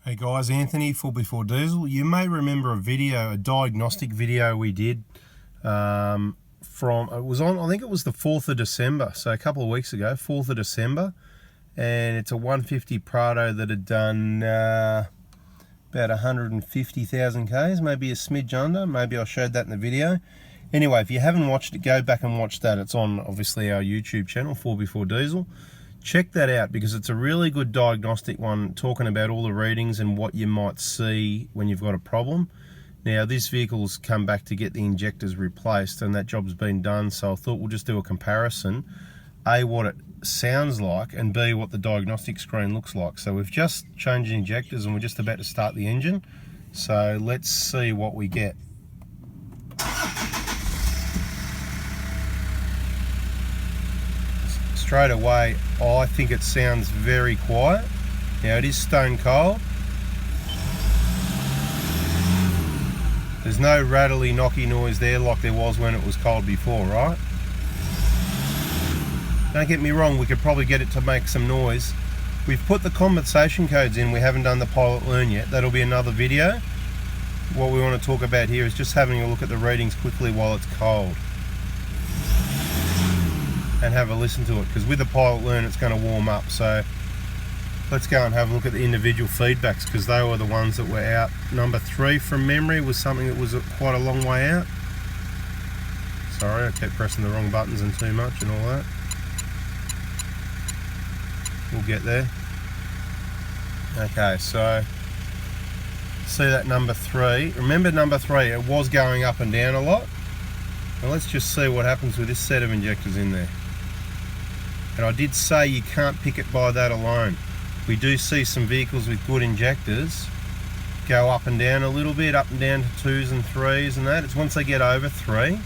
Hey guys, Anthony, Prado Diesel. You may remember a diagnostic video we did I think it was the 4th of December, so a couple of weeks ago, 4th of December, and it's a 150 Prado that had done about 150,000 Ks, maybe a smidge under, maybe I showed that in the video. Anyway, if you haven't watched it, go back and watch that. It's on, obviously, our YouTube channel, Prado Diesel. Check that out because it's a really good diagnostic one, talking about all the readings and what you might see when you've got a problem. Now, this vehicle's come back to get the injectors replaced and that job's been done, so I thought we'll just do a comparison. A, what it sounds like, and B, what the diagnostic screen looks like. So we've just changed the injectors and we're just about to start the engine. So let's see what we get. Straight away, I think it sounds very quiet. Now it is stone cold. There's no rattly, knocky noise there like there was when it was cold before, right? Don't get me wrong, we could probably get it to make some noise. We've put the compensation codes in, we haven't done the pilot learn yet. That'll be another video. What we want to talk about here is just having a look at the readings quickly while it's cold. And have a listen to it, because with the pilot learn it's going to warm up. So let's go and have a look at the individual feedbacks, because they were the ones that were out. Number 3 from memory was something that was quite a long way out. Sorry, I kept pressing the wrong buttons and too much and all that. We'll get there. Okay, so see that number 3. Remember number 3, it was going up and down a lot. Now let's just see what happens with this set of injectors in there. And I did say you can't pick it by that alone. We do see some vehicles with good injectors go up and down a little bit, up and down to 2s and 3s and that. It's once they get over 3,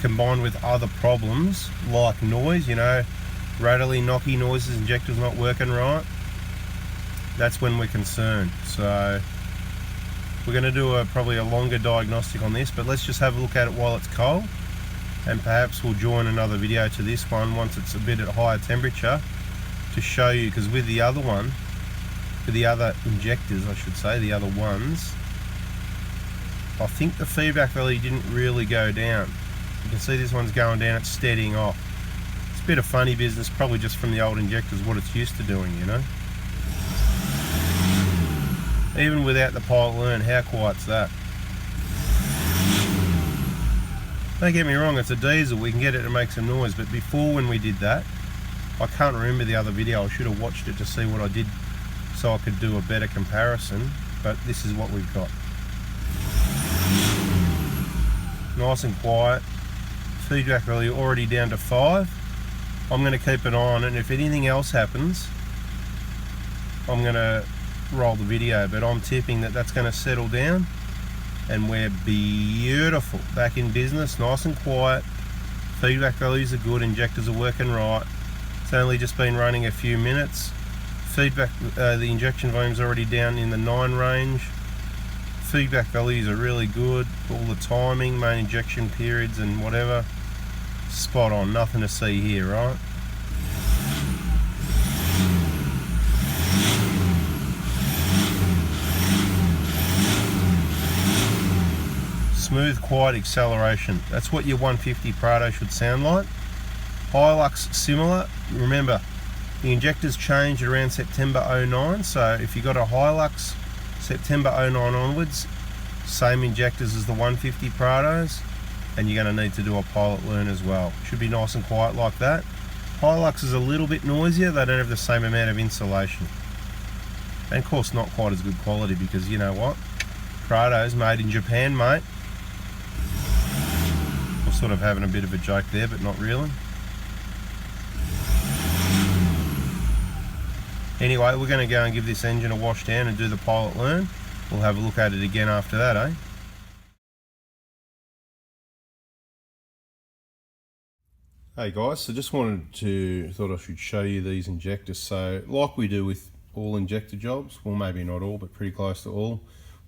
combined with other problems like noise, you know, rattly, knocky noises, injectors not working right, that's when we're concerned. So we're going to do probably a longer diagnostic on this, but let's just have a look at it while it's cold. And perhaps we'll join another video to this one once it's a bit at higher temperature to show you, because with the other one, with the other injectors I should say, the other ones, I think the feedback value didn't really go down. You can see this one's going down, it's steadying off. It's a bit of funny business, probably just from the old injectors, what it's used to doing, you know. Even without the pilot learn, how quiet's that? Don't get me wrong, it's a diesel, we can get it to make some noise, but before when we did that, I can't remember the other video, I should have watched it to see what I did so I could do a better comparison, but this is what we've got. Nice and quiet, feedback value already down to 5. I'm going to keep an eye on it, and if anything else happens, I'm going to roll the video, but I'm tipping that that's going to settle down and we're beautiful, back in business, nice and quiet. Feedback values are good, injectors are working right. It's only just been running a few minutes. Feedback, the injection volume's already down in the 9 range. Feedback values are really good, all the timing, main injection periods and whatever, spot on, nothing to see here, right? Smooth, quiet acceleration. That's what your 150 Prado should sound like. Hilux similar. Remember, the injectors changed around September 09, so if you got a Hilux September 09 onwards, same injectors as the 150 Prados, and you're going to need to do a pilot learn as well. Should be nice and quiet like that. Hilux is a little bit noisier, they don't have the same amount of insulation. And of course not quite as good quality, because you know what? Prado's made in Japan, mate. Sort of having a bit of a joke there, but not really. Anyway, we're going to go and give this engine a wash down and do the pilot learn. We'll have a look at it again after that, eh? Hey guys, so just thought I should show you these injectors. So like we do with all injector jobs, well maybe not all, but pretty close to all,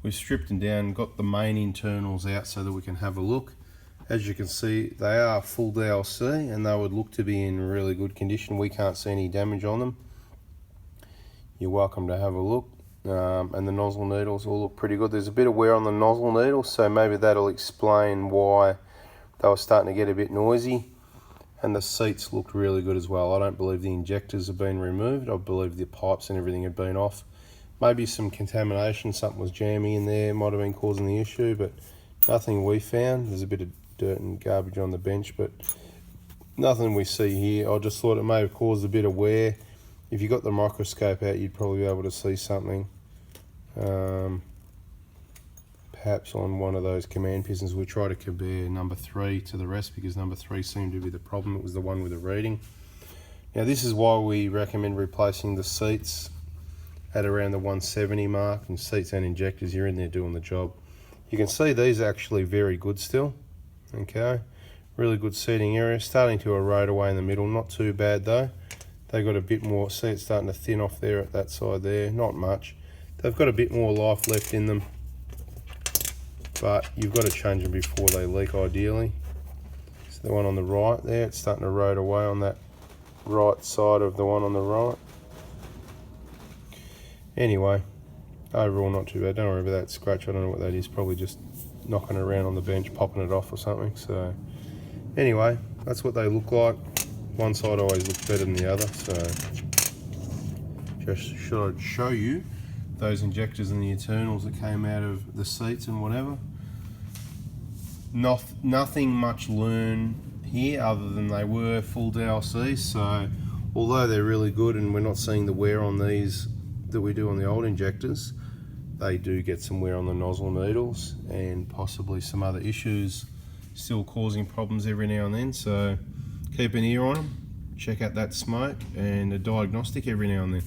we've stripped them down, got the main internals out so that we can have a look. As you can see, they are full DLC and they would look to be in really good condition. We can't see any damage on them. You're welcome to have a look. and the nozzle needles all look pretty good. There's a bit of wear on the nozzle needles, so maybe that'll explain why they were starting to get a bit noisy. And the seats looked really good as well. I don't believe the injectors have been removed. I believe the pipes and everything had been off. Maybe some contamination, something was jamming in there, might have been causing the issue, but nothing we found. There's a bit of dirt and garbage on the bench, but nothing we see here. I just thought it may have caused a bit of wear. If you got the microscope out, you'd probably be able to see something. Perhaps on one of those command pistons. We try to compare number 3 to the rest because number 3 seemed to be the problem. It was the one with the reading. Now this is why we recommend replacing the seats at around the 170 mark, and seats and injectors, you're in there doing the job. You can see these are actually very good still. Okay, really good seating area, starting to erode away in the middle, not too bad though. They got a bit more, see it's starting to thin off there at that side there, not much. They've got a bit more life left in them, but you've got to change them before they leak ideally. So the one on the right there, it's starting to erode away on that right side of the one on the right. Anyway, overall not too bad. Don't worry about that scratch, I don't know what that is, probably just knocking it around on the bench, popping it off or something. So anyway, that's what they look like. One side always looks better than the other, so just should I show you those injectors and the internals that came out of the seats and whatever. Nothing much learn here other than they were full DLCs, so although they're really good and we're not seeing the wear on these that we do on the old injectors, they do get some wear on the nozzle needles and possibly some other issues still causing problems every now and then, so keep an ear on them, check out that smoke and a diagnostic every now and then.